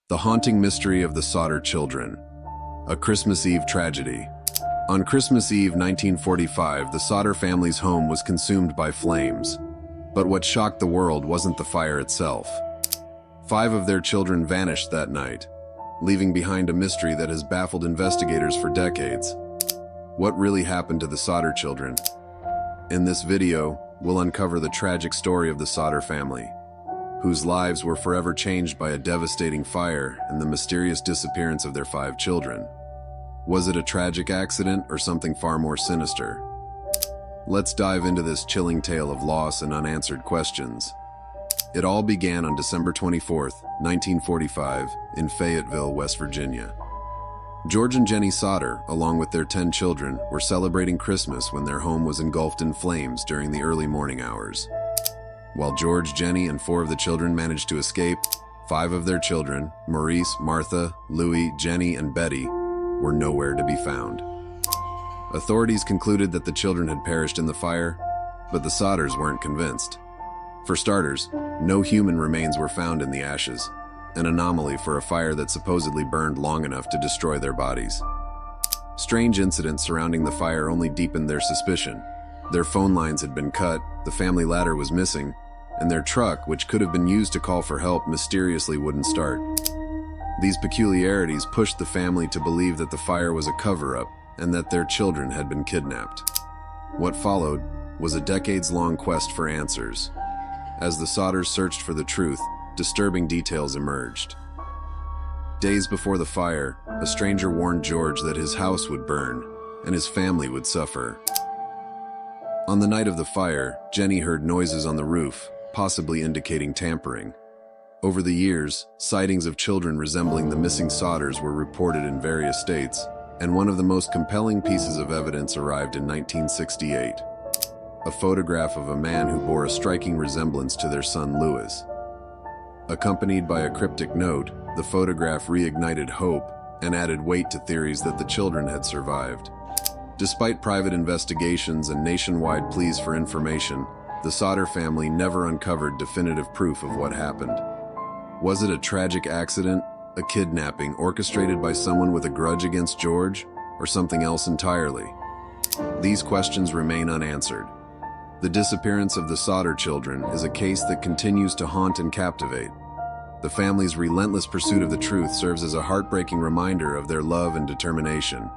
The haunting mystery of the Sodder Children. A Christmas Eve tragedy. On Christmas Eve 1945, the Sodder family's home was consumed by flames. But what shocked the world wasn't the fire itself. 5 of their children vanished that night, leaving behind a mystery that has baffled investigators for decades. What really happened to the Sodder children? In this video, we'll uncover the tragic story of the Sodder family, whose lives were forever changed by a devastating fire and the mysterious disappearance of their 5 children. Was it a tragic accident or something far more sinister? Let's dive into this chilling tale of loss and unanswered questions. It all began on December 24, 1945, in Fayetteville, West Virginia. George and Jenny Sodder, along with their 10 children, were celebrating Christmas when their home was engulfed in flames during the early morning hours. While George, Jenny, and 4 of the children managed to escape, 5 of their children, Maurice, Martha, Louis, Jenny, and Betty, were nowhere to be found. Authorities concluded that the children had perished in the fire, but the Sodders weren't convinced. For starters, no human remains were found in the ashes, an anomaly for a fire that supposedly burned long enough to destroy their bodies. Strange incidents surrounding the fire only deepened their suspicion. Their phone lines had been cut, the family ladder was missing, and their truck, which could have been used to call for help, mysteriously wouldn't start. These peculiarities pushed the family to believe that the fire was a cover-up and that their children had been kidnapped. What followed was a decades-long quest for answers. As the Sodders searched for the truth, disturbing details emerged. Days before the fire, a stranger warned George that his house would burn and his family would suffer. On the night of the fire, Jenny heard noises on the roof, possibly indicating tampering. Over the years, sightings of children resembling the missing Sodders were reported in various states, and one of the most compelling pieces of evidence arrived in 1968. A photograph of a man who bore a striking resemblance to their son Louis. Accompanied by a cryptic note, the photograph reignited hope and added weight to theories that the children had survived. Despite private investigations and nationwide pleas for information, the Sodder family never uncovered definitive proof of what happened. Was it a tragic accident, a kidnapping orchestrated by someone with a grudge against George, or something else entirely? These questions remain unanswered. The disappearance of the Sodder children is a case that continues to haunt and captivate. The family's relentless pursuit of the truth serves as a heartbreaking reminder of their love and determination.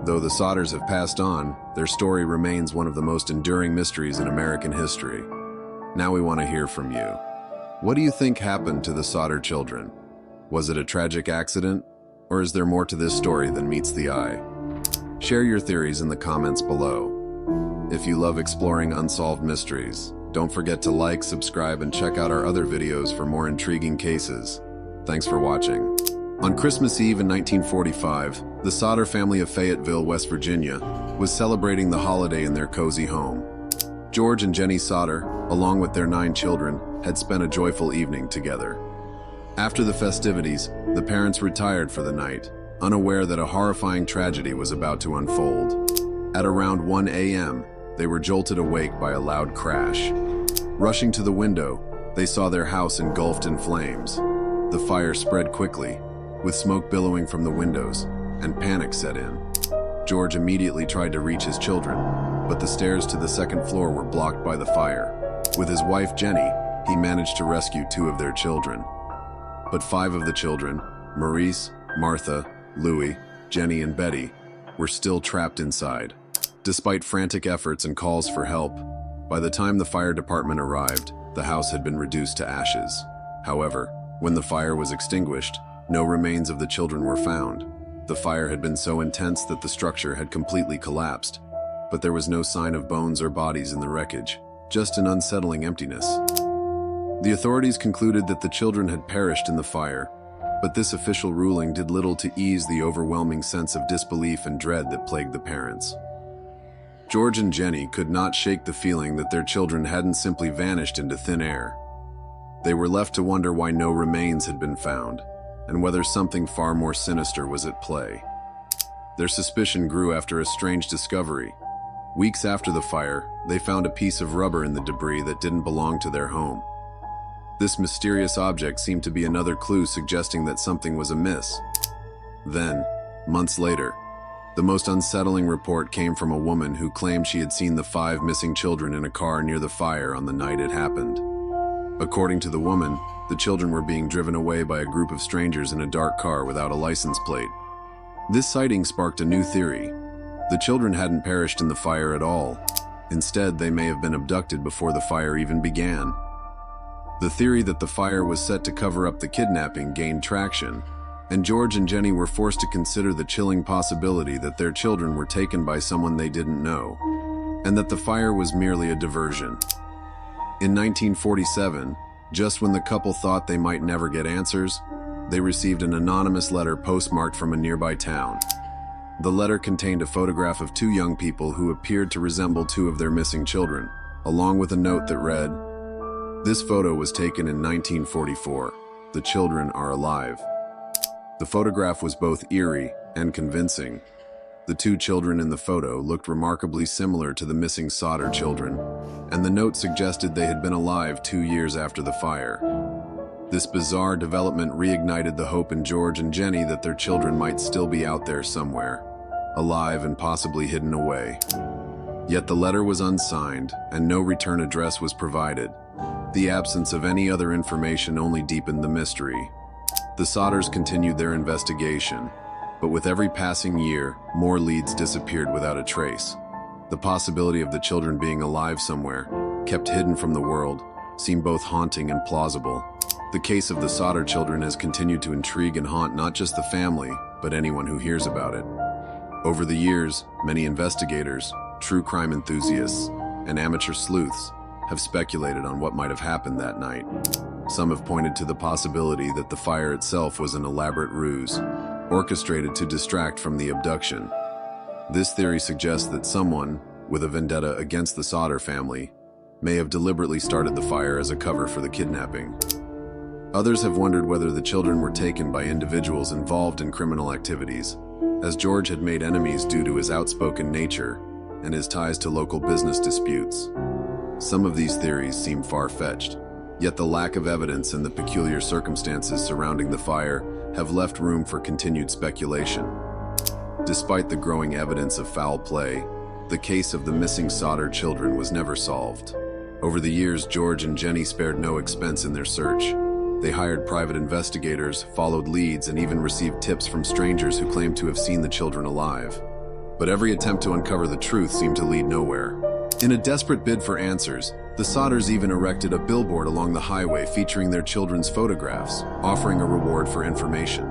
Though the Sodders have passed on, their story remains one of the most enduring mysteries in American history. Now we want to hear from you. What do you think happened to the Sodder children? Was it a tragic accident, or is there more to this story than meets the eye? Share your theories in the comments below. If you love exploring unsolved mysteries, don't forget to like, subscribe, and check out our other videos for more intriguing cases. Thanks for watching. On Christmas Eve in 1945, the Sodder family of Fayetteville, West Virginia, was celebrating the holiday in their cozy home. George and Jenny Sodder, along with their 9 children, had spent a joyful evening together. After the festivities, the parents retired for the night, unaware that a horrifying tragedy was about to unfold. At around 1 a.m., they were jolted awake by a loud crash. Rushing to the window, they saw their house engulfed in flames. The fire spread quickly, with smoke billowing from the windows, and panic set in. George immediately tried to reach his children, but the stairs to the second floor were blocked by the fire. With his wife Jenny, he managed to rescue 2 of their children. But 5 of the children, Maurice, Martha, Louis, Jenny, and Betty, were still trapped inside. Despite frantic efforts and calls for help, by the time the fire department arrived, the house had been reduced to ashes. However, when the fire was extinguished, no remains of the children were found. The fire had been so intense that the structure had completely collapsed, but there was no sign of bones or bodies in the wreckage, just an unsettling emptiness. The authorities concluded that the children had perished in the fire, but this official ruling did little to ease the overwhelming sense of disbelief and dread that plagued the parents. George and Jenny could not shake the feeling that their children hadn't simply vanished into thin air. They were left to wonder why no remains had been found, and whether something far more sinister was at play. Their suspicion grew after a strange discovery. Weeks after the fire, they found a piece of rubber in the debris that didn't belong to their home. This mysterious object seemed to be another clue suggesting that something was amiss. Then, months later, the most unsettling report came from a woman who claimed she had seen the 5 missing children in a car near the fire on the night it happened. According to the woman, the children were being driven away by a group of strangers in a dark car without a license plate. This sighting sparked a new theory. The children hadn't perished in the fire at all. Instead, they may have been abducted before the fire even began. The theory that the fire was set to cover up the kidnapping gained traction, and George and Jenny were forced to consider the chilling possibility that their children were taken by someone they didn't know, and that the fire was merely a diversion. In 1947, just when the couple thought they might never get answers, they received an anonymous letter postmarked from a nearby town. The letter contained a photograph of 2 young people who appeared to resemble 2 of their missing children, along with a note that read, "This photo was taken in 1944. The children are alive." The photograph was both eerie and convincing. The 2 children in the photo looked remarkably similar to the missing Sodder children, and the note suggested they had been alive 2 years after the fire. This bizarre development reignited the hope in George and Jenny that their children might still be out there somewhere, alive and possibly hidden away. Yet the letter was unsigned, and no return address was provided. The absence of any other information only deepened the mystery. The Sodders continued their investigation, but with every passing year, more leads disappeared without a trace. The possibility of the children being alive somewhere, kept hidden from the world, seemed both haunting and plausible. The case of the Sodder children has continued to intrigue and haunt not just the family, but anyone who hears about it. Over the years, many investigators, true crime enthusiasts, and amateur sleuths have speculated on what might have happened that night. Some have pointed to the possibility that the fire itself was an elaborate ruse, orchestrated to distract from the abduction. This theory suggests that someone, with a vendetta against the Sodder family, may have deliberately started the fire as a cover for the kidnapping. Others have wondered whether the children were taken by individuals involved in criminal activities, as George had made enemies due to his outspoken nature and his ties to local business disputes. Some of these theories seem far-fetched, yet the lack of evidence and the peculiar circumstances surrounding the fire have left room for continued speculation. Despite the growing evidence of foul play, the case of the missing Sodder children was never solved. Over the years, George and Jenny spared no expense in their search. They hired private investigators, followed leads, and even received tips from strangers who claimed to have seen the children alive. But every attempt to uncover the truth seemed to lead nowhere. In a desperate bid for answers, the Sodders even erected a billboard along the highway featuring their children's photographs, offering a reward for information.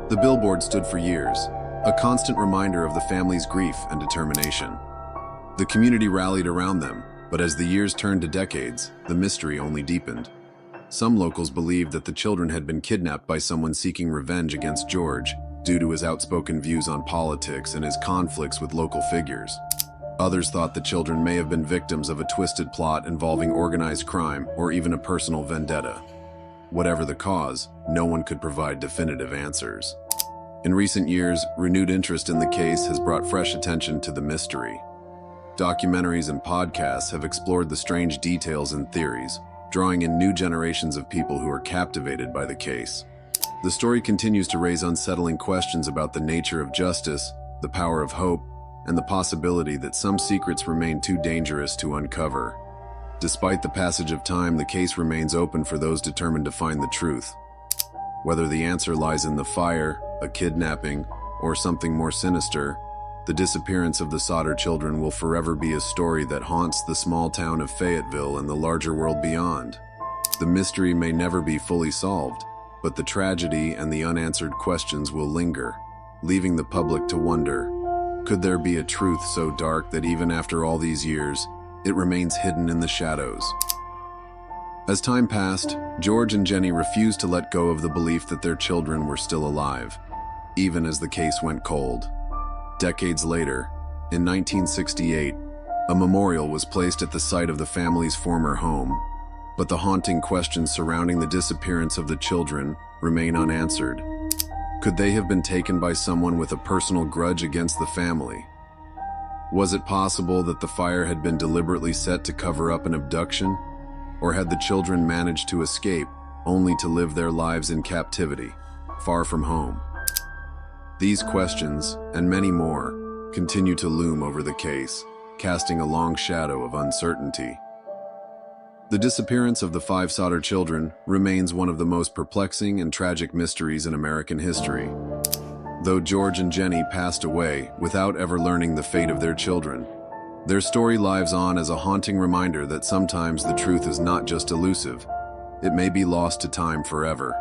The billboard stood for years, a constant reminder of the family's grief and determination. The community rallied around them, but as the years turned to decades, the mystery only deepened. Some locals believed that the children had been kidnapped by someone seeking revenge against George due to his outspoken views on politics and his conflicts with local figures. Others thought the children may have been victims of a twisted plot involving organized crime or even a personal vendetta. Whatever the cause, no one could provide definitive answers. In recent years, renewed interest in the case has brought fresh attention to the mystery. Documentaries and podcasts have explored the strange details and theories, drawing in new generations of people who are captivated by the case. The story continues to raise unsettling questions about the nature of justice, the power of hope, and the possibility that some secrets remain too dangerous to uncover. Despite the passage of time, the case remains open for those determined to find the truth. Whether the answer lies in the fire, a kidnapping, or something more sinister, the disappearance of the Sodder children will forever be a story that haunts the small town of Fayetteville and the larger world beyond. The mystery may never be fully solved, but the tragedy and the unanswered questions will linger, leaving the public to wonder, could there be a truth so dark that even after all these years, it remains hidden in the shadows? As time passed, George and Jenny refused to let go of the belief that their children were still alive, even as the case went cold. Decades later, in 1968, a memorial was placed at the site of the family's former home, but the haunting questions surrounding the disappearance of the children remain unanswered. Could they have been taken by someone with a personal grudge against the family? Was it possible that the fire had been deliberately set to cover up an abduction? Or had the children managed to escape, only to live their lives in captivity, far from home? These questions, and many more, continue to loom over the case, casting a long shadow of uncertainty. The disappearance of the 5 Sodder children remains one of the most perplexing and tragic mysteries in American history. Though George and Jenny passed away without ever learning the fate of their children, their story lives on as a haunting reminder that sometimes the truth is not just elusive, it may be lost to time forever.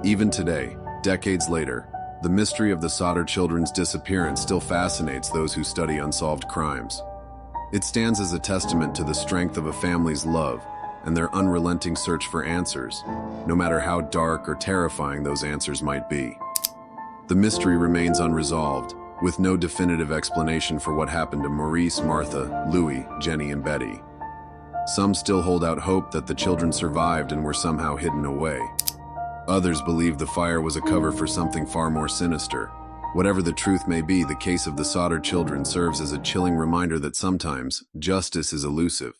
Even today, decades later, the mystery of the Sodder children's disappearance still fascinates those who study unsolved crimes. It stands as a testament to the strength of a family's love and their unrelenting search for answers, no matter how dark or terrifying those answers might be. The mystery remains unresolved, with no definitive explanation for what happened to Maurice, Martha, Louis, Jenny, and Betty. Some still hold out hope that the children survived and were somehow hidden away. Others believe the fire was a cover for something far more sinister. Whatever the truth may be, the case of the Sodder children serves as a chilling reminder that sometimes justice is elusive,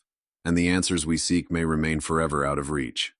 and the answers we seek may remain forever out of reach.